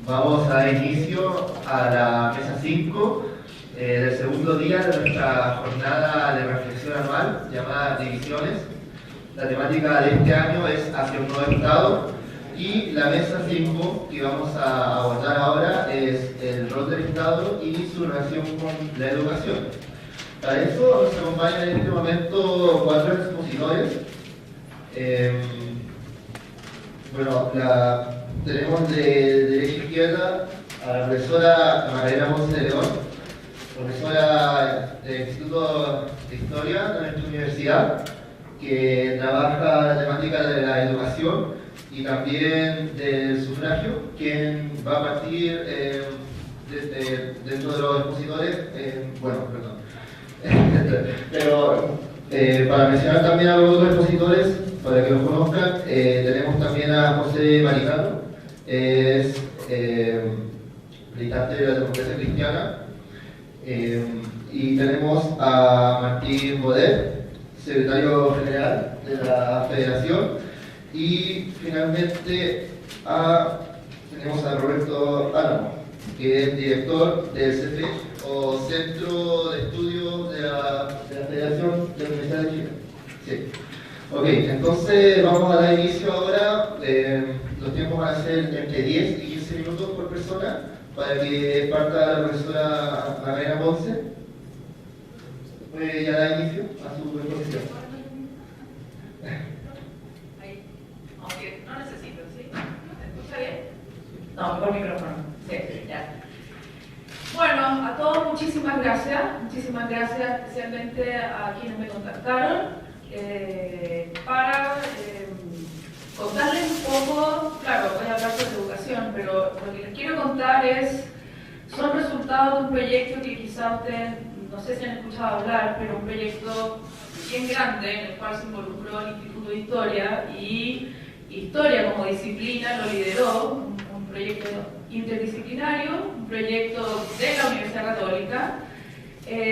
Vamos a dar inicio a la mesa 5 del segundo día de nuestra jornada de reflexión anual llamada Divisiones. La temática de este año es hacia un nuevo Estado y la mesa 5 que vamos a abordar ahora es el rol del Estado y su relación con la educación. Para eso nos acompañan en este momento 4 expositores. Tenemos de derecha a izquierda a la profesora Magdalena Ponce de León, profesora del Instituto de Historia de nuestra universidad, que trabaja la temática de la educación y también del sufragio, quien va a partir dentro de los expositores, para mencionar también a los otros expositores, para que los conozcan, tenemos también a José Maricano, es militante de la democracia cristiana, y tenemos a Martín Bodet, secretario general de la Federación, y finalmente tenemos a Roberto Álamo, que es director del CEFE, o Centro de Estudios de la Federación de la Universidad de Chile. Sí. Ok, entonces vamos a dar inicio ahora. Los tiempos van a ser entre 10 y 15 minutos por persona para que parta la profesora Magdalena Ponce. ¿Puede ya dar inicio a su exposición? Ahí. Aunque no necesito, ¿sí? ¿Se escucha bien? No, mejor micrófono. Sí, ya. Bueno, a todos muchísimas gracias especialmente a quienes me contactaron para contarles un poco. Claro, voy a hablar sobre educación, pero lo que les quiero contar son resultados de un proyecto que quizá ustedes, no sé si han escuchado hablar, pero un proyecto bien grande en el cual se involucró el Instituto de Historia, y Historia como disciplina lo lideró, un proyecto interdisciplinario, un proyecto de la Universidad Católica,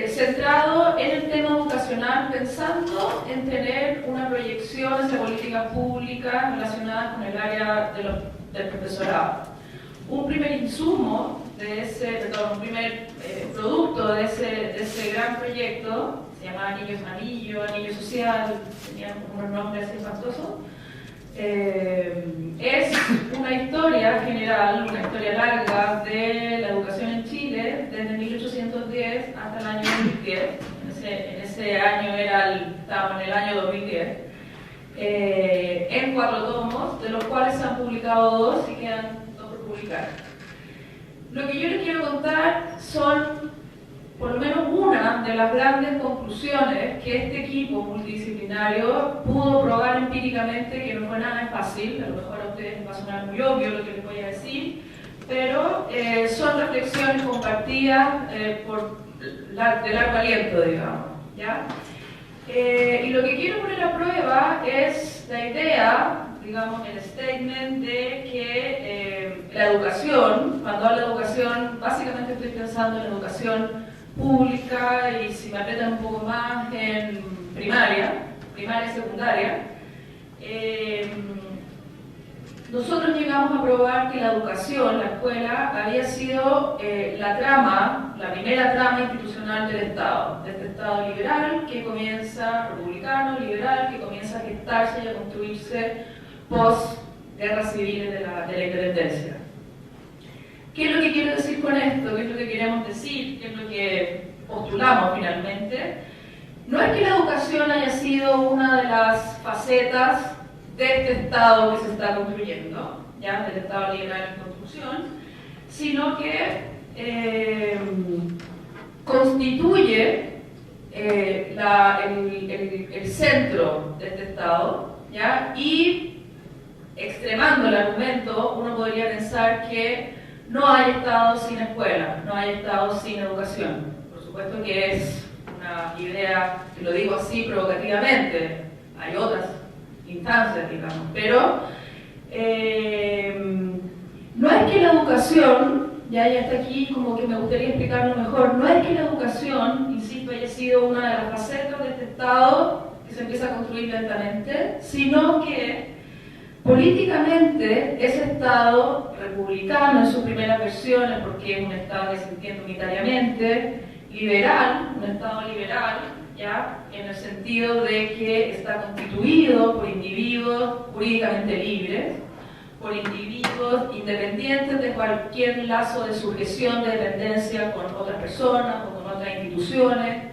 centrado en el tema educacional, pensando en tener una proyección hacia políticas públicas relacionadas con el área del profesorado. Un primer insumo un primer producto de ese gran proyecto, se llamaba Anillos Anillo, Anillo Social, tenían unos nombres así fastosos. Es una historia general, una historia larga de la educación en Chile desde 1810 hasta el año 2010. En ese año estábamos en el año 2010, en 4 tomos, de los cuales se han publicado 2 y quedan 2 por publicar. Lo que yo les quiero contar son por lo menos una de las grandes conclusiones que este equipo multidisciplinario pudo probar empíricamente, que no fue nada fácil. A lo mejor a ustedes les va a sonar muy obvio lo que les voy a decir, pero son reflexiones compartidas de largo aliento, digamos, ¿ya? Y lo que quiero poner a prueba es la idea, digamos, el statement de que la educación, cuando hablo de educación, básicamente estoy pensando en educación pública, y si me apretan un poco más en primaria y secundaria. Nosotros llegamos a probar que la educación, la escuela, había sido la primera trama institucional del Estado, de este Estado liberal que comienza, republicano, liberal, que comienza a gestarse y a construirse post-guerras civiles de la independencia. ¿Qué es lo que quiero decir con esto? ¿Qué es lo que queremos decir? ¿Qué es lo que postulamos finalmente? No es que la educación haya sido una de las facetas de este Estado que se está construyendo, ya, del Estado liberal en construcción, sino que constituye el centro de este Estado, ya, y extremando el argumento, uno podría pensar que no hay Estado sin escuela, no hay Estado sin educación. Por supuesto que es una idea, que lo digo así provocativamente, hay otras instancias, digamos, pero no es que la educación, ya hasta aquí como que me gustaría explicarlo mejor, no es que la educación, insisto, haya sido una de las facetas de este Estado que se empieza a construir lentamente, sino que Políticamente, ese Estado republicano en sus primeras versiones, porque es un Estado que se entiende unitariamente, liberal, un Estado liberal, ¿ya? En el sentido de que está constituido por individuos jurídicamente libres, por individuos independientes de cualquier lazo de sujeción, de dependencia con otras personas o con otras instituciones,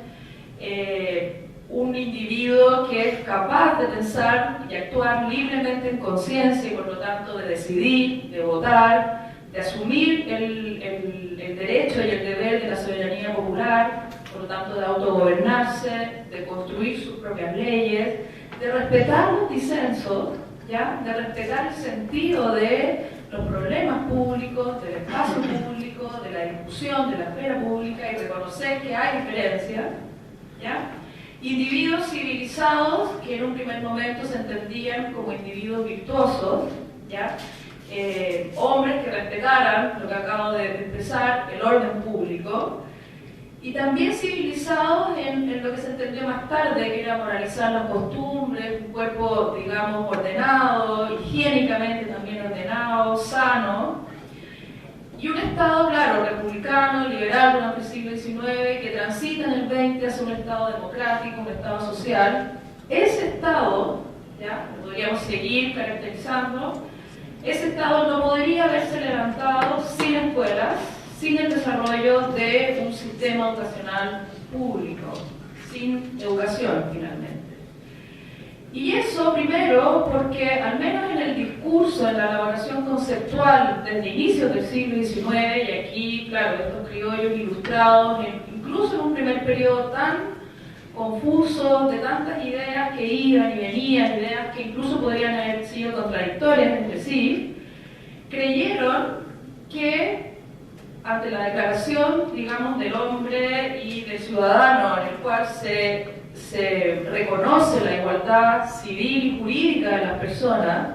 un individuo que es capaz de pensar y actuar libremente en conciencia y por lo tanto de decidir, de votar, de asumir el derecho y el deber de la soberanía popular, por lo tanto de autogobernarse, de construir sus propias leyes, de respetar los disensos, ¿ya? De respetar el sentido de los problemas públicos, del espacio público, de la discusión, de la esfera pública y reconocer que hay diferencias, ¿ya? Individuos civilizados que en un primer momento se entendían como individuos virtuosos, ¿ya? Hombres que respetaran, lo que acabo de expresar, el orden público, y también civilizados en lo que se entendió más tarde, que era moralizar las costumbres, un cuerpo, digamos, ordenado, higiénicamente también ordenado, sano, y un Estado, claro, republicano, liberal durante el siglo XIX, que transita en el XX hacia un Estado democrático, un Estado social. Ese Estado, ya, lo podríamos seguir caracterizando, ese Estado no podría haberse levantado sin escuelas, sin el desarrollo de un sistema educacional público, sin educación finalmente. Y eso primero porque al menos en el discurso, en la elaboración conceptual desde inicios del siglo XIX, y aquí, claro, estos criollos ilustrados, incluso en un primer periodo tan confuso, de tantas ideas que iban y venían, ideas que incluso podrían haber sido contradictorias entre sí, creyeron que ante la declaración, digamos, del hombre y del ciudadano, en el cual se reconoce la igualdad civil y jurídica de las personas,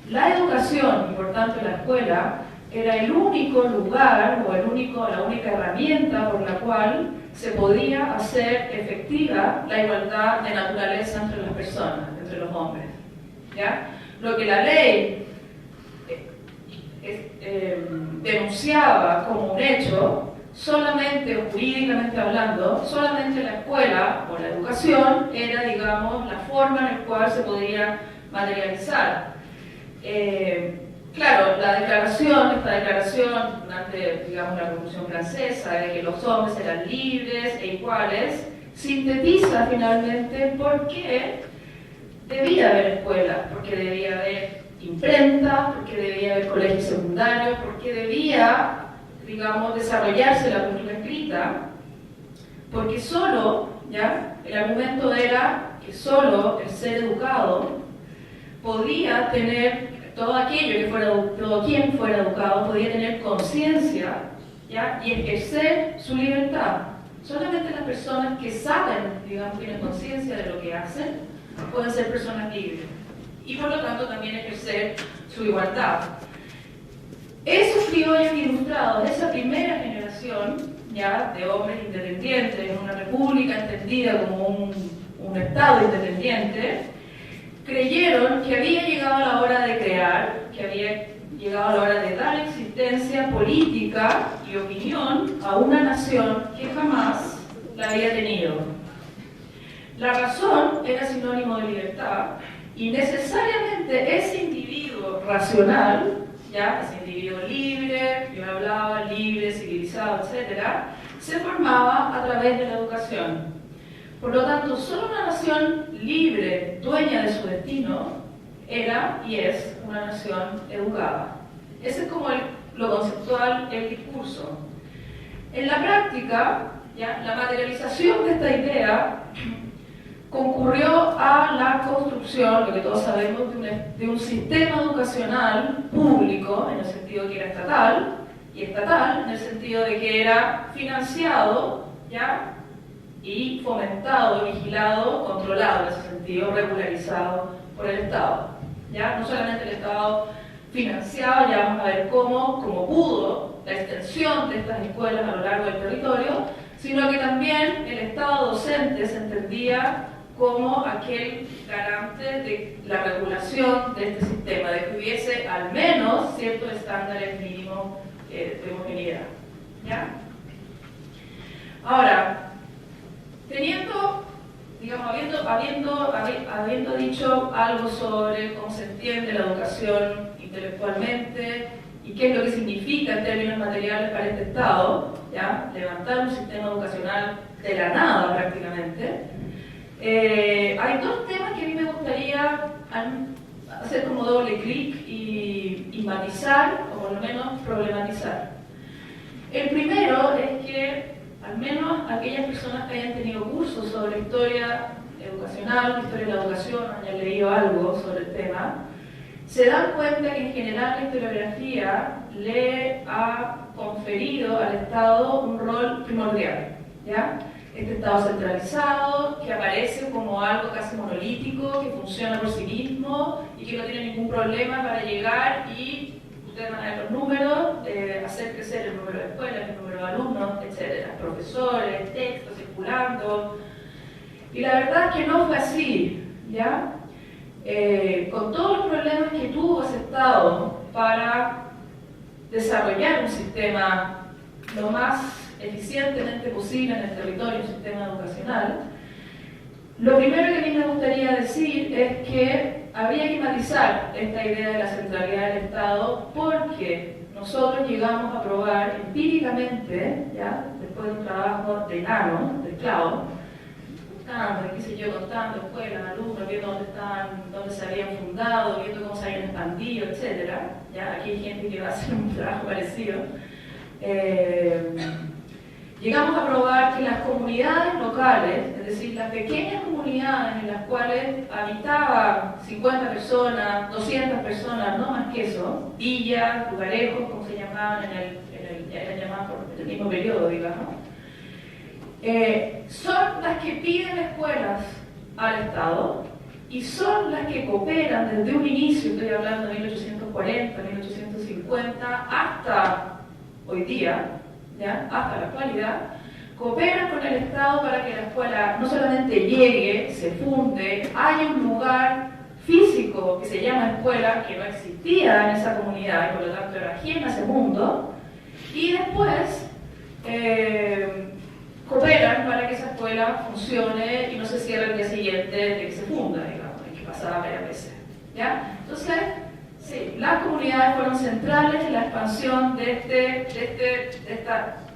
la educación, y por tanto la escuela, era el único lugar o la única herramienta por la cual se podía hacer efectiva la igualdad de naturaleza entre las personas, entre los hombres, ¿ya? Lo que la ley denunciaba como un hecho, solamente jurídicamente hablando, solamente la escuela o la educación era, digamos, la forma en la cual se podría materializar. Claro, esta declaración durante, digamos, la Revolución Francesa, de que los hombres eran libres e iguales, sintetiza finalmente por qué debía haber escuelas, porque debía haber imprenta, porque debía haber colegios secundarios, porque debía, digamos, desarrollarse la cultura escrita, porque solo, ¿ya? El argumento era que solo el ser educado podía tener, todo quien fuera educado podía tener conciencia, ¿ya? Y ejercer su libertad. Solamente las personas que saben, digamos, tienen conciencia de lo que hacen, pueden ser personas libres. Y por lo tanto también ejercer su igualdad. Esos criollos ilustrados, esa primera generación, ya, de hombres independientes en una república entendida como un Estado independiente, creyeron que había llegado la hora de crear, que había llegado la hora de dar existencia política y opinión a una nación que jamás la había tenido. La razón era sinónimo de libertad y necesariamente ese individuo racional, ya, ese individuo libre, yo hablaba, libre, civilizado, etc., se formaba a través de la educación. Por lo tanto, solo una nación libre, dueña de su destino, era y es una nación educada. Ese es como lo conceptual, el discurso. En la práctica, ya, la materialización de esta idea concurrió a la construcción, lo que todos sabemos, de un sistema educacional público, en el sentido que era estatal, y estatal en el sentido de que era financiado, ¿ya? Y fomentado, vigilado, controlado en ese sentido, regularizado por el Estado, ¿ya? No solamente el Estado financiaba, ya vamos a ver cómo pudo, la extensión de estas escuelas a lo largo del territorio, sino que también el Estado docente se entendía como aquel garante de la regulación de este sistema, de que hubiese al menos ciertos estándares mínimos de homogeneidad. ¿Ya? Ahora, habiendo dicho algo sobre cómo se entiende la educación intelectualmente y qué es lo que significa en términos materiales para este Estado, ¿ya? Levantar un sistema educacional de la nada prácticamente, hay dos temas que a mí me gustaría hacer como doble clic y matizar, o por lo menos problematizar. El primero es que al menos aquellas personas que hayan tenido cursos sobre historia educacional, historia de la educación, hayan leído algo sobre el tema, se dan cuenta que en general la historiografía le ha conferido al Estado un rol primordial, ¿ya? Este Estado centralizado, que aparece como algo casi monolítico, que funciona por sí mismo y que no tiene ningún problema para llegar y, ustedes van a ver los números, hacer crecer el número de escuelas, el número de alumnos, etc. Profesores, textos circulando. Y la verdad es que no fue así, ¿ya? Con todos los problemas que tuvo ese Estado para desarrollar un sistema lo más eficientemente posible en el territorio, un sistema educacional, lo primero que a mí me gustaría decir es que habría que matizar esta idea de la centralidad del Estado porque nosotros llegamos a probar empíricamente, ¿ya? Después de un trabajo de años, de esclavos, qué sé yo, contando escuelas, alumnos, viendo dónde están, dónde se habían fundado, viendo cómo se habían expandido, etc. ¿Ya? Aquí hay gente que va a hacer un trabajo parecido. Llegamos a probar que las comunidades locales, es decir, las pequeñas comunidades en las cuales habitaban 50 personas, 200 personas, no más que eso, villas, lugarejos, como se llamaban eran llamadas por el mismo periodo, digamos, son las que piden escuelas al Estado y son las que cooperan desde un inicio, estoy hablando de 1840, 1850, hasta hoy día, ¿ya? Hasta la actualidad, cooperan con el Estado para que la escuela no solamente llegue, se funde, haya un lugar físico que se llama escuela, que no existía en esa comunidad y por lo tanto era ajena a ese mundo, y después cooperan para que esa escuela funcione y no se cierre el día siguiente de que se funda, digamos, y que pasaba varias veces. ¿Ya? Entonces, sí, las comunidades fueron centrales en la expansión de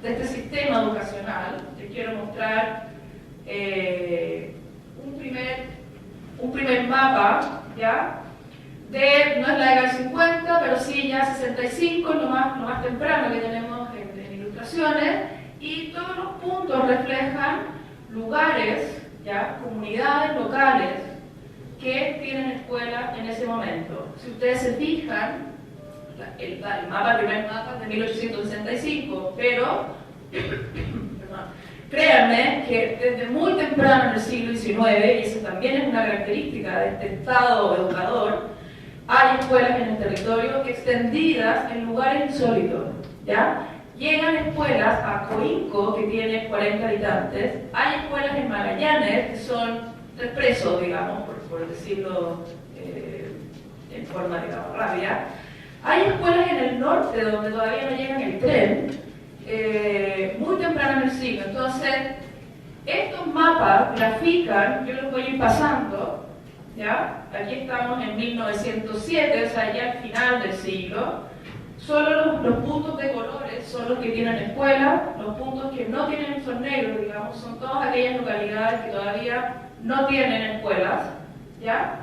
este sistema educacional. Les quiero mostrar un primer mapa, ¿ya? No es la década del 50, pero sí ya 65, lo más temprano que tenemos en ilustraciones, y todos los puntos reflejan lugares, ¿ya? Comunidades locales que tienen escuela en ese momento. Si ustedes se fijan, el primer mapa es de 1865, pero créanme que desde muy temprano en el siglo XIX, y eso también es una característica de este Estado educador, hay escuelas en el territorio extendidas en lugares insólitos, ¿ya? Llegan escuelas a Coinco, que tiene 40 habitantes, hay escuelas en Magallanes, que son 3 presos, digamos, por decirlo en forma, digamos, rápida. Hay escuelas en el norte donde todavía no llegan el tren, muy temprano en el siglo. Entonces, estos mapas grafican, yo los voy a ir pasando, ¿ya? Aquí estamos en 1907, o sea, ya al final del siglo. Solo los puntos de colores son los que tienen escuela, los puntos que no tienen son negros, digamos, son todas aquellas localidades que todavía no tienen escuelas, ¿ya?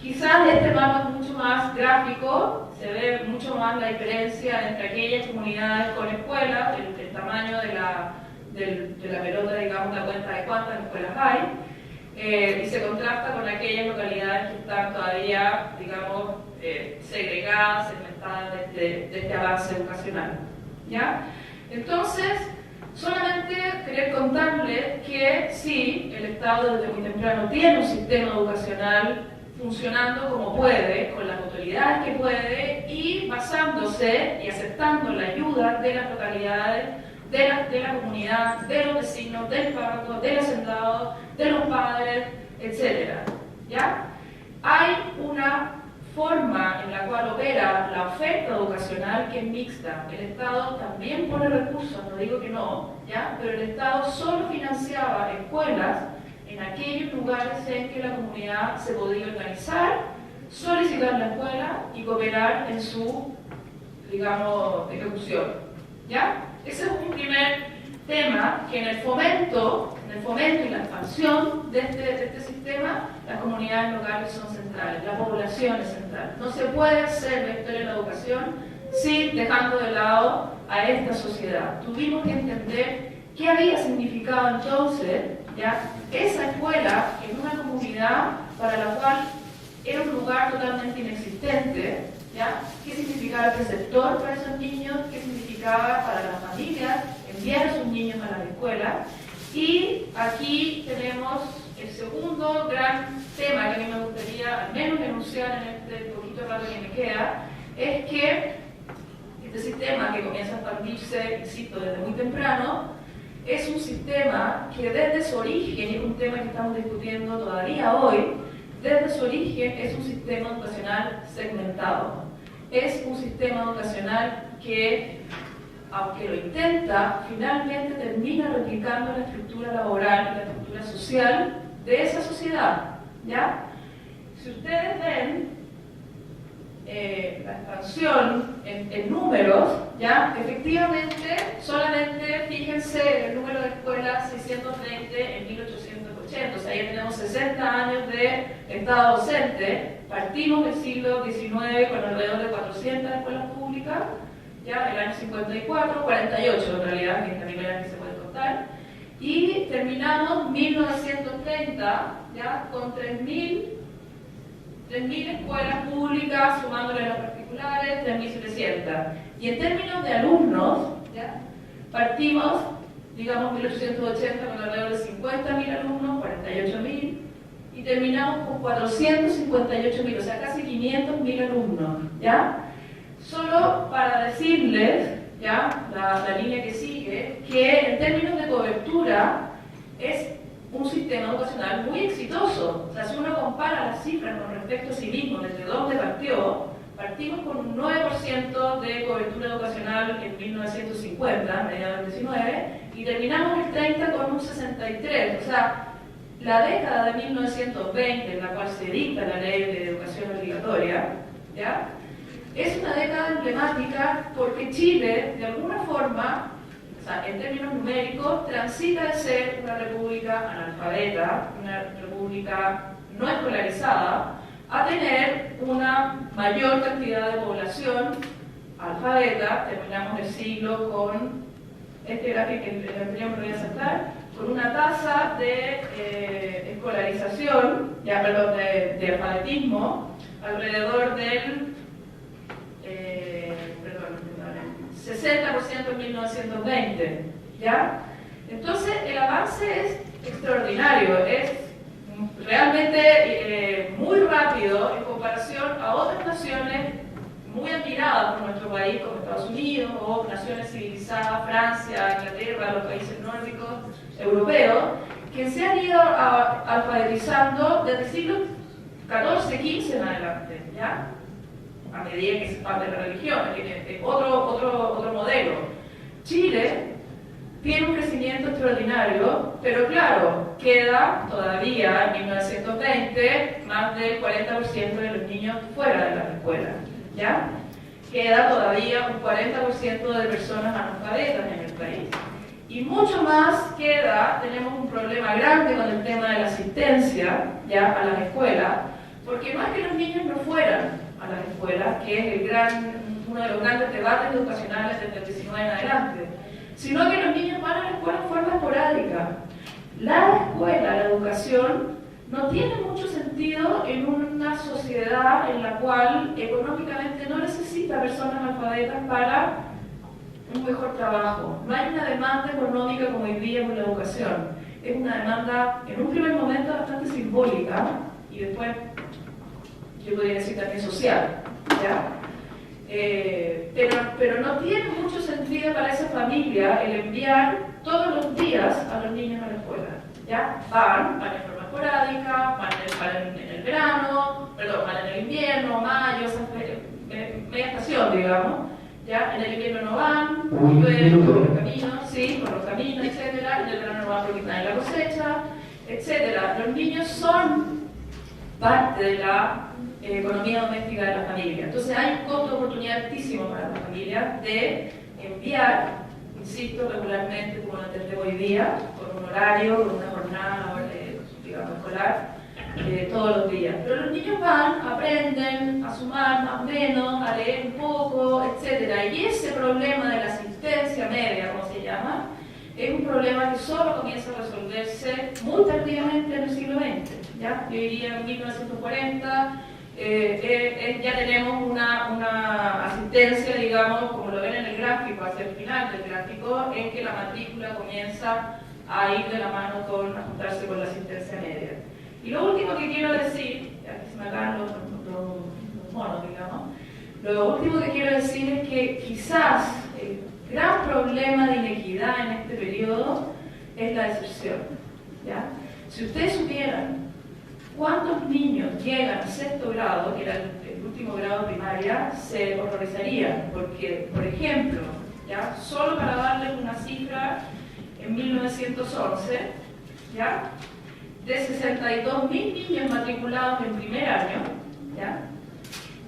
Quizás este mapa es mucho más gráfico, se ve mucho más la diferencia entre aquellas comunidades con escuelas, el tamaño de la pelota, digamos, da cuenta de cuántas escuelas hay, y se contrasta con aquellas localidades que están todavía, digamos, segregadas, segmentadas de este avance educacional, ¿ya? Entonces, solamente querer contarles que sí, el Estado desde muy temprano tiene un sistema educacional funcionando como puede, con las autoridades que puede y basándose y aceptando la ayuda de las localidades, de la comunidad, de los vecinos, del párroco, del hacendado, de los padres, etc. ¿Ya? Hay una forma en la cual opera la oferta educacional que es mixta. El Estado también pone recursos, no digo que no, ¿ya? Pero el Estado solo financiaba escuelas en aquellos lugares en que la comunidad se podía organizar, solicitar la escuela y cooperar en su, digamos, ejecución. ¿Ya? Ese es un primer tema que en el fomento y la expansión de este sistema, las comunidades locales son centrales, la población es central. No se puede hacer la historia de la educación sin dejando de lado a esta sociedad. Tuvimos que entender qué había significado entonces, ¿ya?, esa escuela en una comunidad para la cual era un lugar totalmente inexistente, ¿ya? ¿Qué significaba el preceptor para esos niños? ¿Qué significaba para las familias enviar a sus niños a las escuelas? Y aquí tenemos el segundo gran tema que a mí me gustaría al menos enunciar en este poquito rato que me queda, es que este sistema que comienza a expandirse, insisto, desde muy temprano, es un sistema que desde su origen, y es un tema que estamos discutiendo todavía hoy, desde su origen es un sistema educacional segmentado. Es un sistema educacional que, aunque lo intenta, finalmente termina replicando la estructura laboral y la estructura social de esa sociedad, ¿ya? Si ustedes ven la expansión en números, ¿ya? Efectivamente, solamente fíjense en el número de escuelas 620 en 1880, o sea, ya tenemos 60 años de Estado docente, partimos del siglo XIX con alrededor de 400 escuelas públicas, ya el año 54, 48 en realidad, que es la primera que se puede contar, y terminamos 1930 ya con 3.000 escuelas públicas, sumándole las particulares, 3.700. Y en términos de alumnos, ¿ya?, partimos, digamos, 1880 con alrededor de 50.000 alumnos, 48.000, y terminamos con 458.000, o sea, casi 500.000 alumnos, ¿ya? Solo para decirles, ¿ya?, la línea que sigue, que en términos de cobertura es un sistema educacional muy exitoso. O sea, si uno compara las cifras con respecto a sí mismo, desde donde partimos con un 9% de cobertura educacional en 1950, mediados del 19, y terminamos el 30 con un 63%. O sea, la década de 1920, en la cual se dicta la ley de educación obligatoria, ¿ya?, es una década emblemática porque Chile, de alguna forma, o sea, en términos numéricos, transita de ser una república analfabeta, una república no escolarizada, a tener una mayor cantidad de población alfabeta. Terminamos el siglo con este gráfico, el anterior me voy a saltar, con una tasa de escolarización, de alfabetismo, alrededor del 60% en 1920, ¿ya? Entonces, el avance es extraordinario, es realmente muy rápido en comparación a otras naciones muy admiradas por nuestro país, como Estados Unidos, o naciones civilizadas, Francia, Inglaterra, los países nórdicos, europeos, que se han ido alfabetizando desde el siglo XIV, XV en adelante, ¿ya?, a medida que se expande la religión, tiene otro modelo. Chile tiene un crecimiento extraordinario, pero claro, queda todavía en 1920 más del 40% de los niños fuera de las escuelas, ¿ya? Queda todavía un 40% de personas analfabetas en el país. Y mucho más queda, tenemos un problema grande con el tema de la asistencia, ¿ya?, a las escuelas, porque no es que los niños no fueran a las escuelas, que es uno de los grandes debates educacionales desde el 19 en adelante, sino que los niños van a la escuela en forma esporádica. La escuela, la educación, no tiene mucho sentido en una sociedad en la cual económicamente no necesita personas alfabetas para un mejor trabajo. No hay una demanda económica como hoy día por la educación. Es una demanda, en un primer momento, bastante simbólica, y después yo podría decir también social, ¿ya? Pero no tiene mucho sentido para esa familia el enviar todos los días a los niños a la escuela, ¿ya? Van a la forma esporádica, van en el verano, perdón, van en el invierno, mayo, media estación, digamos. ¿Ya? En el invierno no van, llueven por los caminos, sí, por los caminos, etc. En el verano no van porque están en la cosecha, etc. Los niños son parte de la economía doméstica de la familia. Entonces hay un costo de oportunidad altísimo para las familias de enviar, insisto, regularmente, como lo entendemos hoy día, con un horario, con una jornada, digamos, escolar, todos los días. Pero los niños van, aprenden a sumar más o menos, a leer un poco, etc. Y ese problema de la asistencia media, como se llama, es un problema que solo comienza a resolverse muy tardíamente en el siglo XX. ¿Ya? Yo diría en 1940 ya tenemos una asistencia, digamos, como lo ven en el gráfico, hacia el final del gráfico, en que la matrícula comienza a ir de la mano a juntarse con la asistencia media. Y lo último que quiero decir, ya que se me acaban los monos, digamos, lo último que quiero decir es que quizás el gran problema de inequidad en este periodo es la deserción. ¿Ya? Si ustedes supieran cuántos niños llegan a sexto grado, que era el último grado de primaria, se horrorizarían, porque, por ejemplo, ¿ya? Solo para darles una cifra, en 1911, ¿ya? De 62.000 niños matriculados en primer año, ¿ya?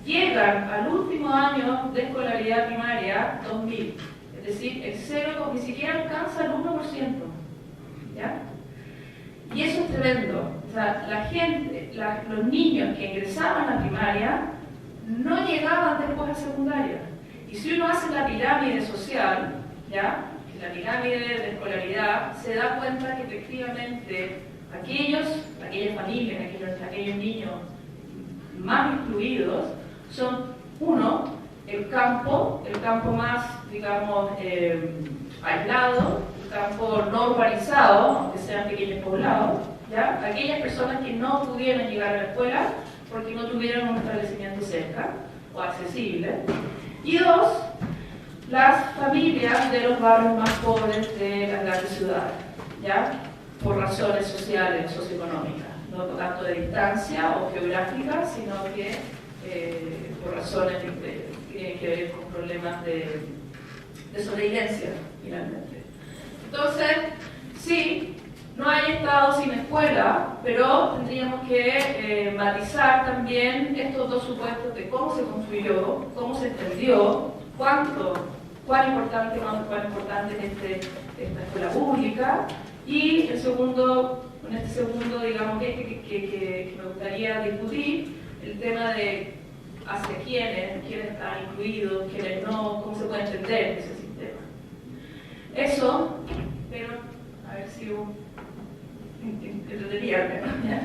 Llegan al último año de escolaridad primaria 2.000, es decir, el 0 ni siquiera alcanza el 1%, ¿ya? Y eso es tremendo. O sea, los niños que ingresaban a primaria no llegaban después a secundaria. Y si uno hace la pirámide social, ¿ya? La pirámide de escolaridad, se da cuenta que efectivamente aquellas familias, aquellos niños más excluidos son, uno, el campo más, digamos, aislado, el campo no urbanizado, aunque sean pequeños poblados, ¿ya? Aquellas personas que no pudieron llegar a la escuela porque no tuvieron un establecimiento cerca o accesible. Y dos, las familias de los barrios más pobres de las grandes ciudades, ¿ya? Por razones sociales, socioeconómicas, no tanto de distancia o geográfica, sino que por razones que tienen que ver con problemas de sobrevivencia, finalmente. Entonces, sí, no hay Estado sin escuela, pero tendríamos que matizar también estos dos supuestos de cómo se construyó, cómo se extendió, cuán importante es esta escuela pública, y en este segundo, digamos, que me gustaría discutir el tema de hacia quiénes están incluidos, quiénes no, cómo se puede entender ese sistema. Eso, pero a ver si entretenía, ¿ya?